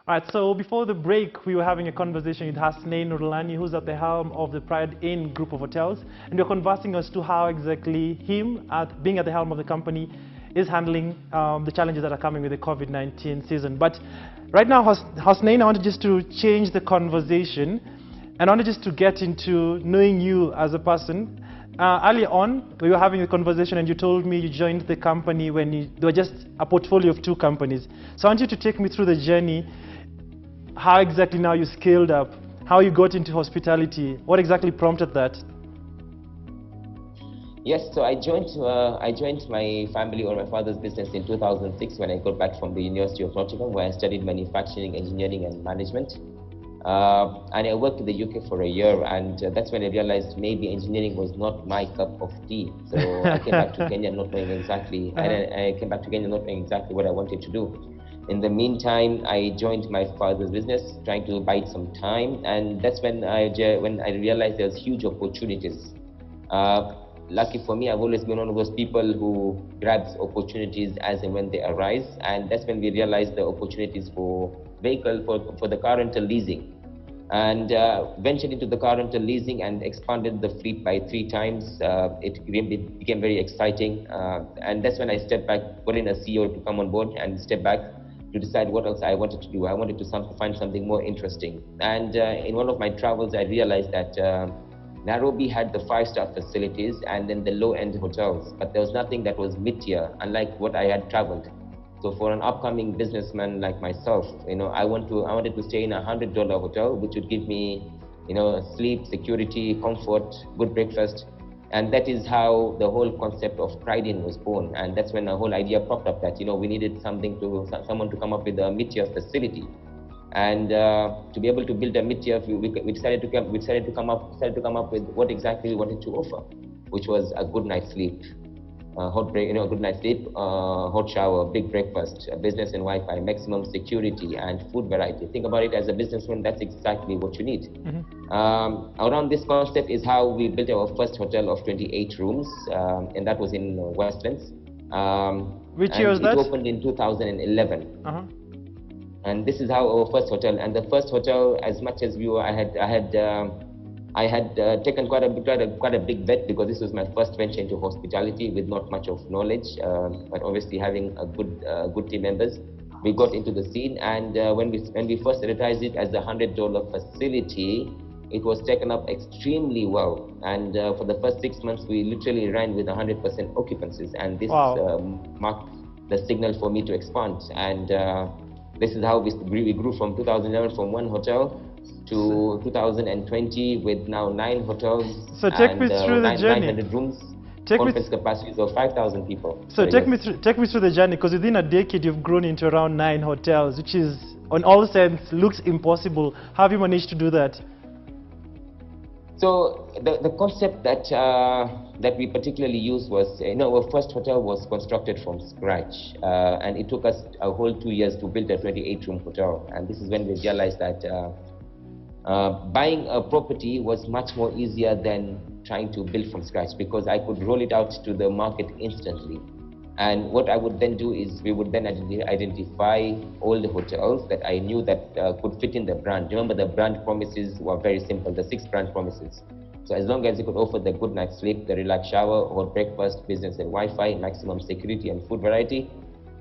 All right, so before the break, we were having a conversation with Hosnain Noorlain, who's at the helm of the Pride Inn group of hotels, and we're conversing as to how exactly him, being at the helm of the company, is handling the challenges that are coming with the COVID-19 season. But right now, Hosnain, I wanted just to change the conversation, and I wanted just to get into knowing you as a person. Earlier on, we were having a conversation and you told me you joined the company when there were just a portfolio of 2 companies. So I want you to take me through the journey, how exactly now you scaled up, how you got into hospitality, what exactly prompted that? Yes, so I joined my family or my father's business in 2006 when I got back from the University of Nottingham, where I studied manufacturing, engineering, and management. And I worked in the UK for a year, and that's when I realized maybe engineering was not my cup of tea. So I came back to Kenya not knowing exactly, and I came back to Kenya not knowing exactly what I wanted to do. In the meantime, I joined my father's business, trying to bide some time, and that's when I realized there's huge opportunities. Lucky for me, I've always been one of those people who grabs opportunities as and when they arise, and that's when we realized the opportunities for for the car rental leasing, and ventured into the car rental leasing and expanded the fleet by 3 times. It became very exciting, and that's when I stepped back, got in a CEO to come on board, and stepped back to decide what else I wanted to do. I wanted to find something more interesting, and in one of my travels, I realized that Nairobi had the 5-star facilities and then the low-end hotels, but there was nothing that was mid-tier, unlike what I had traveled. So for an upcoming businessman like myself, I wanted to stay in $100 hotel, which would give me, sleep, security, comfort, good breakfast. And that is how the whole concept of Pride Inn was born. And that's when the whole idea popped up that, we needed someone to come up with a mid-tier facility. And to be able to build a mid-tier, we decided to come up with what exactly we wanted to offer, which was a good night's sleep, hot shower, big breakfast, a business and Wi-Fi, maximum security, and food variety. Think about it as a businessman, that's exactly what you need. Around this concept is how we built our first hotel of 28 rooms, and that was in Westlands. Which year was that? It opened in 2011. And this is how our first hotel. And the first hotel, as much as I had taken quite a big bet, because this was my first venture into hospitality with not much of knowledge, but obviously having a good team members. We got into the scene, and when we first advertised it as a $100 facility, it was taken up extremely well. And for the first 6 months, we literally ran with 100% occupancies, and this marked the signal for me to expand. And this is how we grew from 2011 from 1 hotel to 2020 with now 9 hotels. So take me through the journey. 900 rooms, conference capacities of 5,000 people. So take me through the journey, because within a decade you've grown into around 9 hotels, which is, on all sense, looks impossible. How have you managed to do that? So the concept that we particularly used was, our first hotel was constructed from scratch, and it took us a whole 2 years to build a 28-room hotel. And this is when we realized that buying a property was much more easier than trying to build from scratch, because I could roll it out to the market instantly. And what I would then do is we would then identify all the hotels that I knew that could fit in the brand. Remember, the brand promises were very simple, the 6 brand promises. So as long as you could offer the good night's sleep, the relaxed shower, hot breakfast, business and Wi-Fi, maximum security and food variety,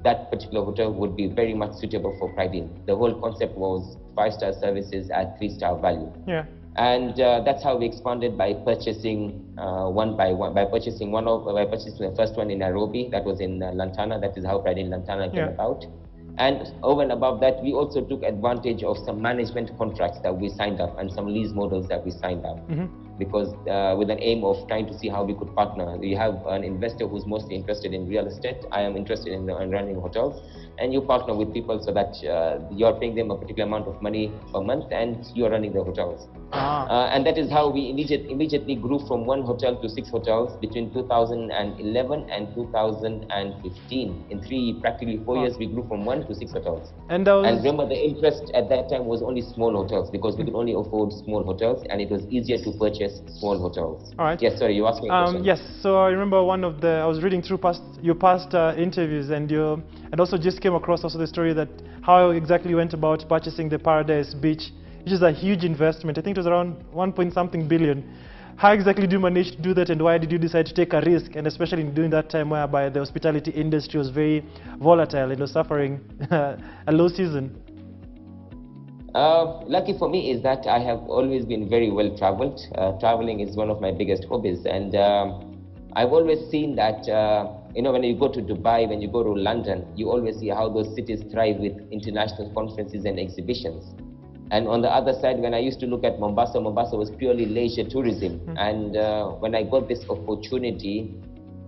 that particular hotel would be very much suitable for Pride Inn. The whole concept was 5-star services at 3-star value. Yeah. And that's how we expanded by purchasing one by one. By purchasing the first one in Nairobi, that was in Lantana. That is how Pride Inn Lantana came about. And over and above that, we also took advantage of some management contracts that we signed up and some lease models that we signed up, because with an aim of trying to see how we could partner. We have an investor who's mostly interested in real estate. I am interested in running hotels, and you partner with people so that you're paying them a particular amount of money per month and you're running the hotels. And that is how we immediately grew from 1 hotel to 6 hotels between 2011 and 2015. In practically 4 years, we grew from 1 to 6 hotels. And remember, the interest at that time was only small hotels because we could only afford small hotels, and it was easier to purchase small hotels. All right. Yes, sorry, you asked me a question. Yes, so I remember I was reading through your past interviews, and also just came across also the story that how exactly you went about purchasing the Paradise Beach, which is a huge investment. I think it was around 1 point something billion. How exactly do you manage to do that, and why did you decide to take a risk, and especially during that time whereby the hospitality industry was very volatile and was suffering a low season? Lucky for me is that I have always been very well traveled. Traveling is one of my biggest hobbies, and I've always seen that when you go to Dubai, when you go to London, you always see how those cities thrive with international conferences and exhibitions. And on the other side, when I used to look at Mombasa was purely leisure tourism. And when I got this opportunity,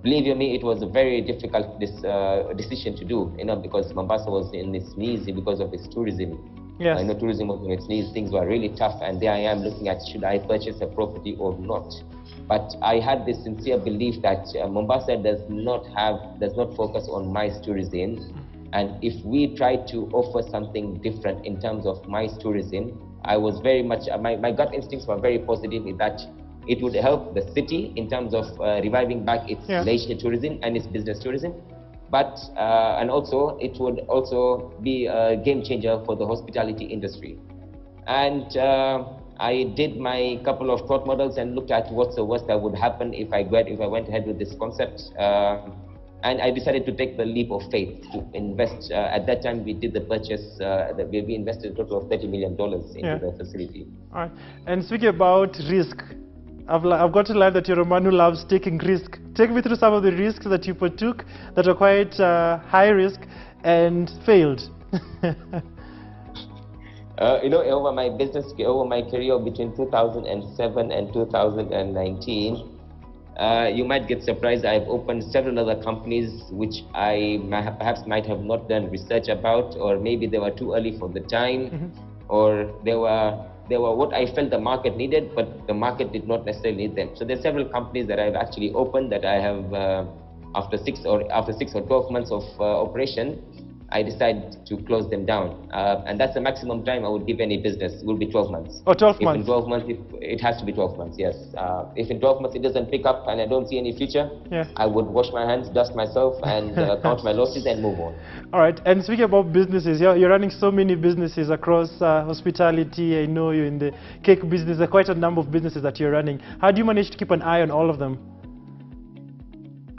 believe you me, it was a very difficult decision to do, because Mombasa was in its knees because of its tourism. Yes. I know tourism was in its knees, things were really tough, and there I am looking at, should I purchase a property or not? But I had this sincere belief that Mombasa does not focus on MICE tourism. And if we try to offer something different in terms of MICE tourism, I was very much, my gut instincts were very positive in that it would help the city in terms of reviving back its leisure tourism and its business tourism. But, and also, it would also be a game changer for the hospitality industry. And I did my couple of thought models and looked at what's the worst that would happen if I went ahead with this concept. And I decided to take the leap of faith to invest. At that time, we did the purchase. We invested a total of $30 million into the facility. All right. And speaking about risk, I've got to learn that you're a man who loves taking risk. Take me through some of the risks that you partook that were quite high risk and failed. Over my career between 2007 and 2019, you might get surprised. I've opened several other companies which I perhaps might have not done research about, or maybe they were too early for the time, or they were what I felt the market needed, but the market did not necessarily need them. So there's several companies that I've actually opened that I have after 6 or 12 months of operation, I decided to close them down. And that's the maximum time I would give any business. It will be 12 months. Oh, 12 if months. In 12 months, it has to be 12 months, yes. If in 12 months it doesn't pick up and I don't see any future, I would wash my hands, dust myself, and count my losses and move on. All right. And speaking about businesses, you're running so many businesses across hospitality. I know you're in the cake business. There are quite a number of businesses that you're running. How do you manage to keep an eye on all of them?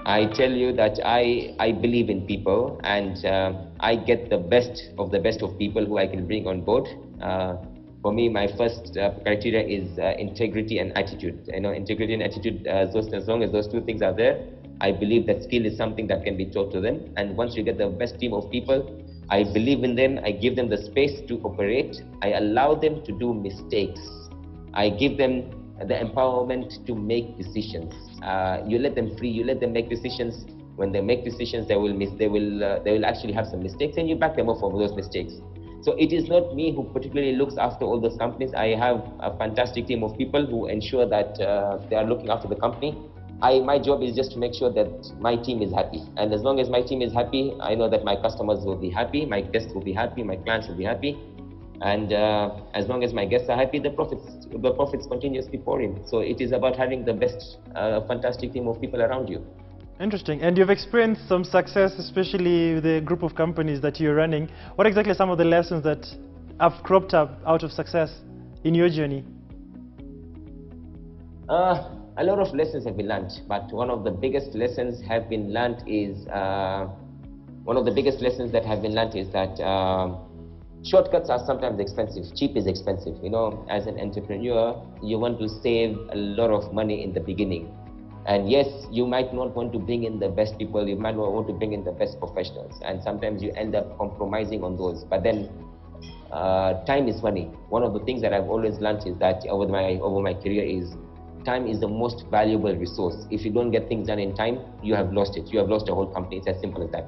I tell you that I believe in people, and I get the best of people who I can bring on board. For me, my first criteria is integrity and attitude. Integrity and attitude, as long as those two things are there, I believe that skill is something that can be taught to them. And once you get the best team of people, I believe in them, I give them the space to operate, I allow them to do mistakes, I give them the empowerment to make decisions. You let them free, you let them make decisions. When they make decisions, they will actually have some mistakes, and you back them up for those mistakes. So it is not me who particularly looks after all those companies. I have a fantastic team of people who ensure that they are looking after the company. My job is just to make sure that my team is happy. And as long as my team is happy, I know that my customers will be happy, my guests will be happy, my clients will be happy. And as long as my guests are happy, the profits continuously pour in. So it is about having the best, fantastic team of people around you. Interesting. And you've experienced some success, especially with the group of companies that you're running. What exactly are some of the lessons that have cropped up out of success in your journey? A lot of lessons have been learned, but one of the biggest lessons that have been learned is that shortcuts are sometimes expensive. Cheap is expensive. As an entrepreneur, you want to save a lot of money in the beginning. And yes, you might not want to bring in the best people, you might not want to bring in the best professionals, and sometimes you end up compromising on those. But then time is money. One of the things that I've always learned is that over my career is time is the most valuable resource. If you don't get things done in time, you have lost it. You have lost a whole company. It's as simple as that.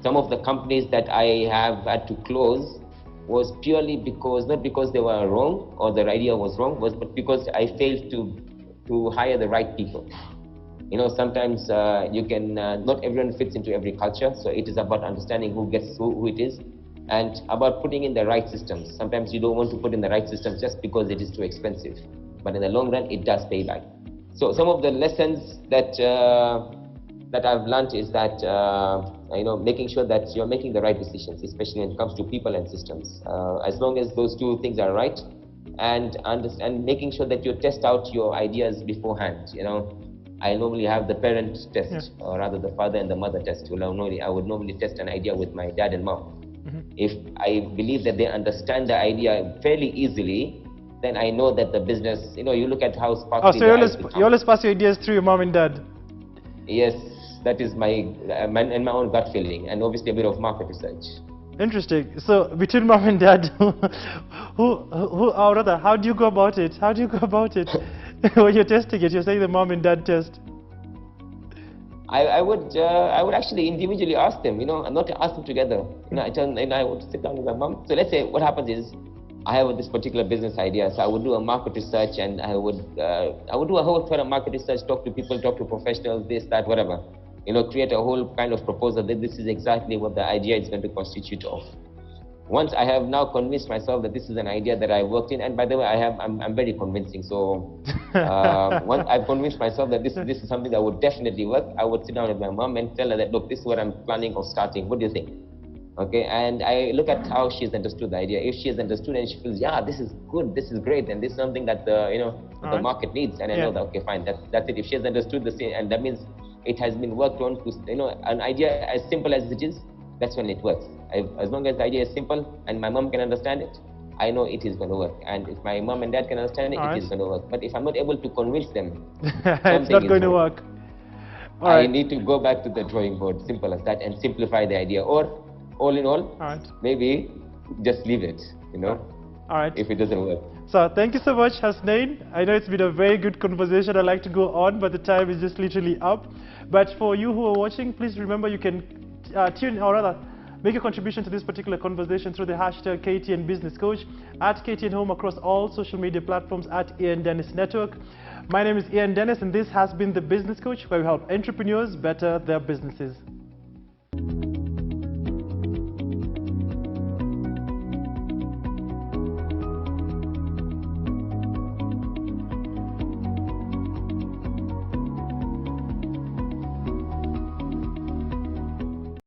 Some of the companies that I have had to close, was purely because, not because they were wrong or their idea was wrong, but because I failed to hire the right people. You know, sometimes you can, not everyone fits into every culture, so it is about understanding who gets who it is, and about putting in the right systems. Sometimes you don't want to put in the right systems just because it is too expensive, but in the long run, it does pay back. So some of the lessons that I've learned is that you know, making sure that you're making the right decisions, especially when it comes to people and systems. As long as those two things are right, and making sure that you test out your ideas beforehand. You know, I normally have the parent test, or rather the father and the mother test. I would normally test an idea with my dad and mom. If I believe that they understand the idea fairly easily, then I know that the business, you know, you look at how sparkly so you always pass your ideas through your mom and dad? Yes, that is my own gut feeling, and obviously a bit of market research. Interesting. So between mom and dad, or rather, how do you go about it? How do you go about it when you're testing it? You're saying the mom and dad test. I would actually individually ask them, you know, and not ask them together. You know, I would sit down with my mom. So let's say what happens is, I have this particular business idea, so I would do a market research, and I would do a whole kind of market research, talk to people, talk to professionals, this, that, whatever. You know, create a whole kind of proposal that this is exactly what the idea is going to constitute of. Once I have now convinced myself that this is an idea that I worked in, and by the way, I'm very convincing. So once I've convinced myself that this is something that would definitely work, I would sit down with my mom and tell her that, look, this is what I'm planning on starting. What do you think? Okay, and I look at how she's understood the idea. If she has understood and she feels, yeah, this is good, this is great, and this is something that the market needs, and I know that, okay, fine, that's it. If she has understood the same, and that means it has been worked on to, you know, an idea as simple as it is, that's when it works. As long as the idea is simple and my mom can understand it, I know it is going to work. And if my mom and dad can understand it, it is going to work. But if I'm not able to convince them, it's not going to work. I need to go back to the drawing board, simple as that, and simplify the idea. Or, all in all, maybe just leave it, you know, if it doesn't work. So thank you so much, Hosnain. I know it's been a very good conversation. I'd like to go on, but the time is just literally up. But for you who are watching, please remember you can tune, or rather, make a contribution to this particular conversation through the hashtag KTN Business Coach, at KTN Home across all social media platforms, at Ian Dennis Network. My name is Ian Dennis, and this has been the Business Coach, where we help entrepreneurs better their businesses.